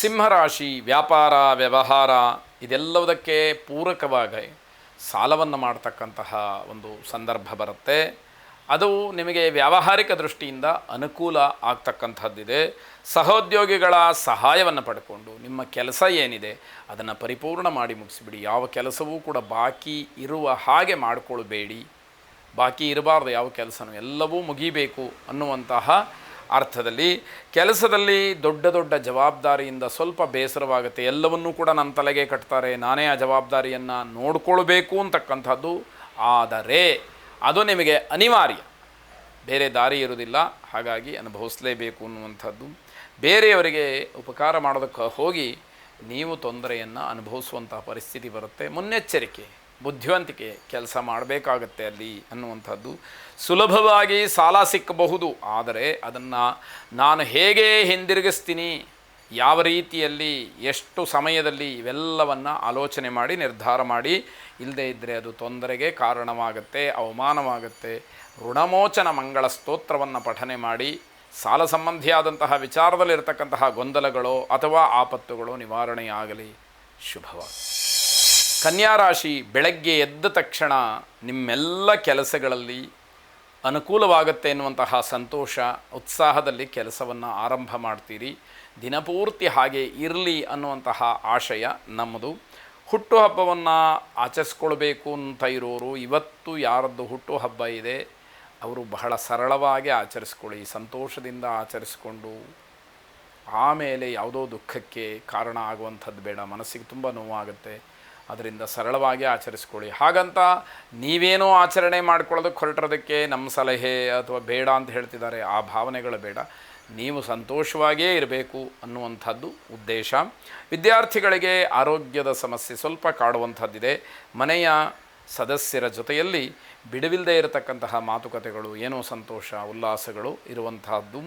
ಸಿಂಹರಾಶಿ ವ್ಯಾಪಾರ ವ್ಯವಹಾರ ಇದೆಲ್ಲವುದಕ್ಕೆ ಪೂರಕವಾಗಿ ಸಾಲವನ್ನು ಮಾಡ್ತಕ್ಕಂತಹ ಒಂದು ಸಂದರ್ಭ ಬರುತ್ತೆ. ಅದು ನಿಮಗೆ ವ್ಯಾವಹಾರಿಕ ದೃಷ್ಟಿಯಿಂದ ಅನುಕೂಲ ಆಗ್ತಕ್ಕಂಥದ್ದಿದೆ. ಸಹೋದ್ಯೋಗಿಗಳ ಸಹಾಯವನ್ನು ಪಡ್ಕೊಂಡು ನಿಮ್ಮ ಕೆಲಸ ಏನಿದೆ ಅದನ್ನು ಪರಿಪೂರ್ಣ ಮಾಡಿ ಮುಗಿಸಿಬಿಡಿ. ಯಾವ ಕೆಲಸವೂ ಕೂಡ ಬಾಕಿ ಇರುವ ಹಾಗೆ ಮಾಡಿಕೊಳ್ಬೇಡಿ. ಬಾಕಿ ಇರಬಾರ್ದು ಯಾವ ಕೆಲಸನೂ, ಎಲ್ಲವೂ ಮುಗಿಬೇಕು ಅನ್ನುವಂತಹ ಅರ್ಥದಲ್ಲಿ. ಕೆಲಸದಲ್ಲಿ ದೊಡ್ಡ ದೊಡ್ಡ ಜವಾಬ್ದಾರಿಯಿಂದ ಸ್ವಲ್ಪ ಬೇಸರವಾಗುತ್ತೆ. ಎಲ್ಲವನ್ನೂ ಕೂಡ ನನ್ನ ತಲೆಗೆ ಕಟ್ತಾರೆ, ನಾನೇ ಆ ಜವಾಬ್ದಾರಿಯನ್ನು ನೋಡಿಕೊಳ್ಬೇಕು ಅಂತಕ್ಕಂಥದ್ದು. ಆದರೆ ಅದು ನಿಮಗೆ ಅನಿವಾರ್ಯ, ಬೇರೆ ದಾರಿ ಇರುವುದಿಲ್ಲ, ಹಾಗಾಗಿ ಅನುಭವಿಸಲೇಬೇಕು ಅನ್ನುವಂಥದ್ದು. ಬೇರೆಯವರಿಗೆ ಉಪಕಾರ ಮಾಡೋದಕ್ಕೆ ಹೋಗಿ ನೀವು ತೊಂದರೆಯನ್ನು ಅನುಭವಿಸುವಂತಹ ಪರಿಸ್ಥಿತಿ ಬರುತ್ತೆ. ಮುನ್ನೆಚ್ಚರಿಕೆ, ಬುದ್ಧಿವಂತಿಕೆ ಕೆಲಸ ಮಾಡಬೇಕಾಗತ್ತೆ ಅಲ್ಲಿ ಅನ್ನುವಂಥದ್ದು. ಸುಲಭವಾಗಿ ಸಾಲ ಸಿಕ್ಕಬಹುದು, ಆದರೆ ಅದನ್ನು ನಾನು ಹೇಗೆ ಹಿಂದಿರುಗಿಸ್ತೀನಿ, ಯಾವ ರೀತಿಯಲ್ಲಿ, ಎಷ್ಟು ಸಮಯದಲ್ಲಿ, ಇವೆಲ್ಲವನ್ನು ಆಲೋಚನೆ ಮಾಡಿ ನಿರ್ಧಾರ ಮಾಡಿ. ಇಲ್ಲದೇ ಇದ್ದರೆ ಅದು ತೊಂದರೆಗೆ ಕಾರಣವಾಗುತ್ತೆ, ಅವಮಾನವಾಗುತ್ತೆ. ಋಣಮೋಚನ ಮಂಗಳ ಸ್ತೋತ್ರವನ್ನು ಪಠನೆ ಮಾಡಿ ಸಾಲ ಸಂಬಂಧಿಯಾದಂತಹ ವಿಚಾರದಲ್ಲಿರ್ತಕ್ಕಂತಹ ಗೊಂದಲಗಳು ಅಥವಾ ಆಪತ್ತುಗಳು ನಿವಾರಣೆಯಾಗಲಿ. ಶುಭವಾಗಿ. ಕನ್ಯಾ ರಾಶಿ ಬೆಳಗ್ಗೆ ಎದ್ದ ತಕ್ಷಣ ನಿಮ್ಮೆಲ್ಲ ಕೆಲಸಗಳಲ್ಲಿ ಅನುಕೂಲವಾಗುತ್ತೆ ಎನ್ನುವಂತಹ ಸಂತೋಷ, ಉತ್ಸಾಹದಲ್ಲಿ ಕೆಲಸವನ್ನು ಆರಂಭ ಮಾಡ್ತೀರಿ. ದಿನಪೂರ್ತಿ ಹಾಗೆ ಇರಲಿ ಅನ್ನುವಂತಹ ಆಶಯ ನಮ್ಮದು. ಹುಟ್ಟುಹಬ್ಬವನ್ನು ಆಚರಿಸ್ಕೊಳ್ಬೇಕು ಅಂತ ಇರೋರು, ಇವತ್ತು ಯಾರದ್ದು ಹುಟ್ಟುಹಬ್ಬ ಇದೆ ಅವರು ಬಹಳ ಸರಳವಾಗಿ ಆಚರಿಸ್ಕೊಳ್ಳಿ. ಸಂತೋಷದಿಂದ ಆಚರಿಸ್ಕೊಂಡು ಆಮೇಲೆ ಯಾವುದೋ ದುಃಖಕ್ಕೆ ಕಾರಣ ಆಗುವಂಥದ್ದು ಬೇಡ. ಮನಸ್ಸಿಗೆ ತುಂಬ ನೋವಾಗುತ್ತೆ, ಅದರಿಂದ ಸರಳವಾಗಿ ಆಚರಿಸ್ಕೊಳ್ಳಿ. ಹಾಗಂತ ನೀವೇನೋ ಆಚರಣೆ ಮಾಡ್ಕೊಳ್ಳೋದಕ್ಕೆ ಹೊರಟಿರೋದಕ್ಕೆ ನಮ್ಮ ಸಲಹೆ ಅಥವಾ ಬೇಡ ಅಂತ ಹೇಳ್ತಿದ್ದಾರೆ, ಆ ಭಾವನೆಗಳು ಬೇಡ. ನೀವು ಸಂತೋಷವಾಗಿಯೇ ಇರಬೇಕು ಅನ್ನುವಂಥದ್ದು ಉದ್ದೇಶ. ವಿದ್ಯಾರ್ಥಿಗಳಿಗೆ ಆರೋಗ್ಯದ ಸಮಸ್ಯೆ ಸ್ವಲ್ಪ ಕಾಡುವಂಥದ್ದಿದೆ. ಮನೆಯ ಸದಸ್ಯರ ಜೊತೆಯಲ್ಲಿ ಬಿಡುವಿಲ್ಲದೆ ಇರತಕ್ಕಂತಹ ಮಾತುಕತೆಗಳು, ಏನೋ ಸಂತೋಷ ಉಲ್ಲಾಸಗಳು ಇರುವಂತಹದ್ದು.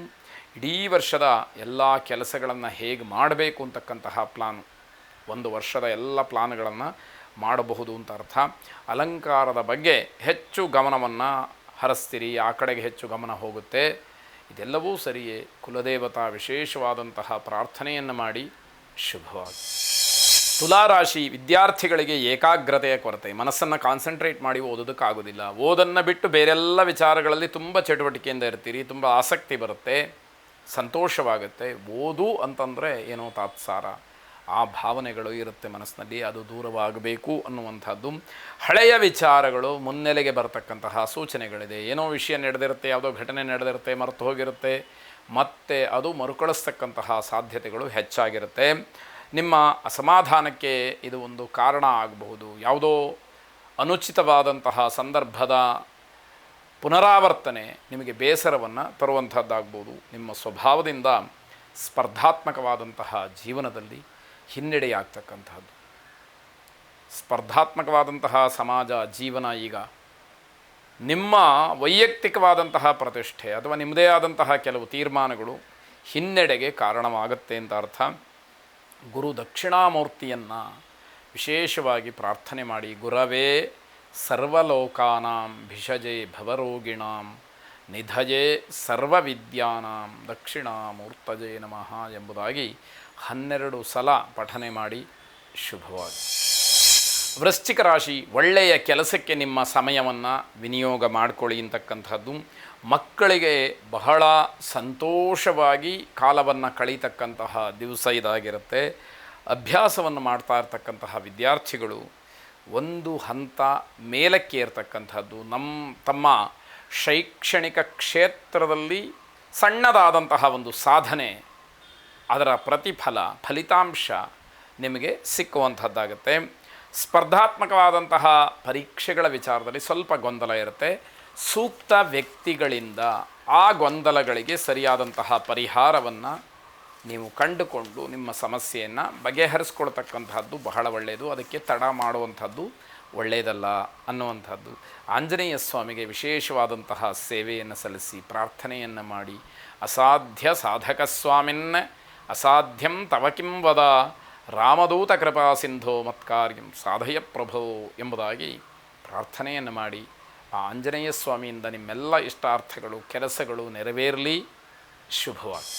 ಇಡೀ ವರ್ಷದ ಎಲ್ಲ ಕೆಲಸಗಳನ್ನು ಹೇಗೆ ಮಾಡಬೇಕು ಅಂತಕ್ಕಂತಹ ಪ್ಲಾನು, ಒಂದು ವರ್ಷದ ಎಲ್ಲ ಪ್ಲಾನ್ಗಳನ್ನು ಮಾಡಬಹುದು ಅಂತ ಅರ್ಥ. ಅಲಂಕಾರದ ಬಗ್ಗೆ ಹೆಚ್ಚು ಗಮನವನ್ನು ಹರಿಸ್ತೀರಿ, ಆ ಕಡೆಗೆ ಹೆಚ್ಚು ಗಮನ ಹೋಗುತ್ತೆ. ಇದೆಲ್ಲವೂ ಸರಿಯೇ. ಕುಲದೇವತಾ ವಿಶೇಷವಾದಂತಹ ಪ್ರಾರ್ಥನೆಯನ್ನು ಮಾಡಿ. ಶುಭವಾಗಿ. ತುಲಾರಾಶಿ ವಿದ್ಯಾರ್ಥಿಗಳಿಗೆ ಏಕಾಗ್ರತೆಯ ಕೊರತೆ, ಮನಸ್ಸನ್ನು ಕಾನ್ಸಂಟ್ರೇಟ್ ಮಾಡಿ ಓದೋದಕ್ಕಾಗೋದಿಲ್ಲ. ಓದನ್ನು ಬಿಟ್ಟು ಬೇರೆಲ್ಲ ವಿಚಾರಗಳಲ್ಲಿ ತುಂಬ ಚಟುವಟಿಕೆಯಿಂದ ಇರ್ತೀರಿ, ತುಂಬ ಆಸಕ್ತಿ ಬರುತ್ತೆ, ಸಂತೋಷವಾಗುತ್ತೆ. ಓದು ಅಂತಂದರೆ ಏನೋ ತಾತ್ಸಾರ, ಆ ಭಾವನೆಗಳು ಇರುತ್ತೆ ಮನಸ್ಸಿನಲ್ಲಿ, ಅದು ದೂರವಾಗಬೇಕು ಅನ್ನುವಂಥದ್ದು. ಹಳೆಯ ವಿಚಾರಗಳು ಮುನ್ನೆಲೆಗೆ ಬರತಕ್ಕಂತಹ ಸೂಚನೆಗಳಿದೆ. ಏನೋ ವಿಷಯ ನಡೆದಿರುತ್ತೆ, ಯಾವುದೋ ಘಟನೆ ನಡೆದಿರುತ್ತೆ, ಮರೆತು ಹೋಗಿರುತ್ತೆ, ಮತ್ತು ಅದು ಮರುಕಳಿಸ್ತಕ್ಕಂತಹ ಸಾಧ್ಯತೆಗಳು ಹೆಚ್ಚಾಗಿರುತ್ತೆ. ನಿಮ್ಮ ಅಸಮಾಧಾನಕ್ಕೆ ಇದು ಒಂದು ಕಾರಣ ಆಗಬಹುದು. ಯಾವುದೋ ಅನುಚಿತವಾದಂತಹ ಸಂದರ್ಭದ ಪುನರಾವರ್ತನೆ ನಿಮಗೆ ಬೇಸರವನ್ನು ತರುವಂಥದ್ದಾಗ್ಬೋದು. ನಿಮ್ಮ ಸ್ವಭಾವದಿಂದ ಸ್ಪರ್ಧಾತ್ಮಕವಾದಂತಹ ಜೀವನದಲ್ಲಿ ಹಿನ್ನಡೆಯಾಗ್ತಕ್ಕಂಥದ್ದು. ಸ್ಪರ್ಧಾತ್ಮಕವಾದಂತಹ ಸಮಾಜ ಜೀವನ ಈಗ ನಿಮ್ಮ ವೈಯಕ್ತಿಕವಾದಂತಹ ಪ್ರತಿಷ್ಠೆ ಅಥವಾ ನಿಮ್ಮದೇ ಆದಂತಹ ಕೆಲವು ತೀರ್ಮಾನಗಳು ಹಿನ್ನಡೆಗೆ ಕಾರಣವಾಗುತ್ತೆ ಅಂತ ಅರ್ಥ. ಗುರು ದಕ್ಷಿಣಾಮೂರ್ತಿಯನ್ನು ವಿಶೇಷವಾಗಿ ಪ್ರಾರ್ಥನೆ ಮಾಡಿ. ಗುರವೇ ಸರ್ವಲೋಕಾನಾಂ ಭಿಷಜೆ ಭವರೋಗಿಣಾಂ ನಿಧಯೇ ಸರ್ವವಿದ್ಯಾನಾಂ ದಕ್ಷಿಣಾಮೂರ್ತಜೇ ನಮಃ ಎಂಬುದಾಗಿ 12 ಸಲ ಪಠನೆ ಮಾಡಿ. ಶುಭವಾಗಿ. ವೃಶ್ಚಿಕ ರಾಶಿ ಒಳ್ಳೆಯ ಕೆಲಸಕ್ಕೆ ನಿಮ್ಮ ಸಮಯವನ್ನು ವಿನಿಯೋಗ ಮಾಡಿಕೊಳ್ಳಿ ಅಂತಕ್ಕಂಥದ್ದು. ಮಕ್ಕಳಿಗೆ ಬಹಳ ಸಂತೋಷವಾಗಿ ಕಾಲವನ್ನು ಕಳೀತಕ್ಕಂತಹ ದಿವಸ ಇದಾಗಿರುತ್ತೆ. ಅಭ್ಯಾಸವನ್ನು ಮಾಡ್ತಾ ಇರ್ತಕ್ಕಂತಹ ವಿದ್ಯಾರ್ಥಿಗಳು ಒಂದು ಹಂತ ಮೇಲಕ್ಕೆ ಇರತಕ್ಕಂಥದ್ದು. ತಮ್ಮ ಶೈಕ್ಷಣಿಕ ಕ್ಷೇತ್ರದಲ್ಲಿ ಸಣ್ಣದಾದಂತಹ ಒಂದು ಸಾಧನೆ, ಅದರ ಫಲಿತಾಂಶ ನಿಮಗೆ ಸಿಕ್ಕುವಂಥದ್ದಾಗುತ್ತೆ. ಸ್ಪರ್ಧಾತ್ಮಕವಾದಂತಹ ಪರೀಕ್ಷೆಗಳ ವಿಚಾರದಲ್ಲಿ ಸ್ವಲ್ಪ ಗೊಂದಲ ಇರುತ್ತೆ. ಸೂಕ್ತ ವ್ಯಕ್ತಿಗಳಿಂದ ಆ ಗೊಂದಲಗಳಿಗೆ ಸರಿಯಾದಂತಹ ಪರಿಹಾರವನ್ನು ನೀವು ಕಂಡುಕೊಂಡು ನಿಮ್ಮ ಸಮಸ್ಯೆಯನ್ನು ಬಗೆಹರಿಸ್ಕೊಳ್ತಕ್ಕಂಥದ್ದು ಬಹಳ ಒಳ್ಳೆಯದು. ಅದಕ್ಕೆ ತಡ ಮಾಡುವಂಥದ್ದು ಒಳ್ಳೆಯದಲ್ಲ ಅನ್ನುವಂಥದ್ದು. ಆಂಜನೇಯ ಸ್ವಾಮಿಗೆ ವಿಶೇಷವಾದಂತಹ ಸೇವೆಯನ್ನು ಸಲ್ಲಿಸಿ ಪ್ರಾರ್ಥನೆಯನ್ನು ಮಾಡಿ. ಅಸಾಧ್ಯ ಸಾಧಕ ಸ್ವಾಮಿನ್ ಅಸಾಧ್ಯಂ ತವ ಕಿಂ ವದ ರಾಮದೂತ ಕೃಪಾ ಸಿಂಧೋ ಮತ್ಕಾರ್ಯಂ ಸಾಧಯ ಪ್ರಭೋ ಎಂಬುದಾಗಿ ಪ್ರಾರ್ಥನೆಯನ್ನು ಮಾಡಿ. ಆ ಆಂಜನೇಯ ಸ್ವಾಮಿಯಿಂದ ನಿಮ್ಮೆಲ್ಲ ಇಷ್ಟಾರ್ಥಗಳು ಕೆಲಸಗಳು ನೆರವೇರಲಿ. ಶುಭವಾಗಿ.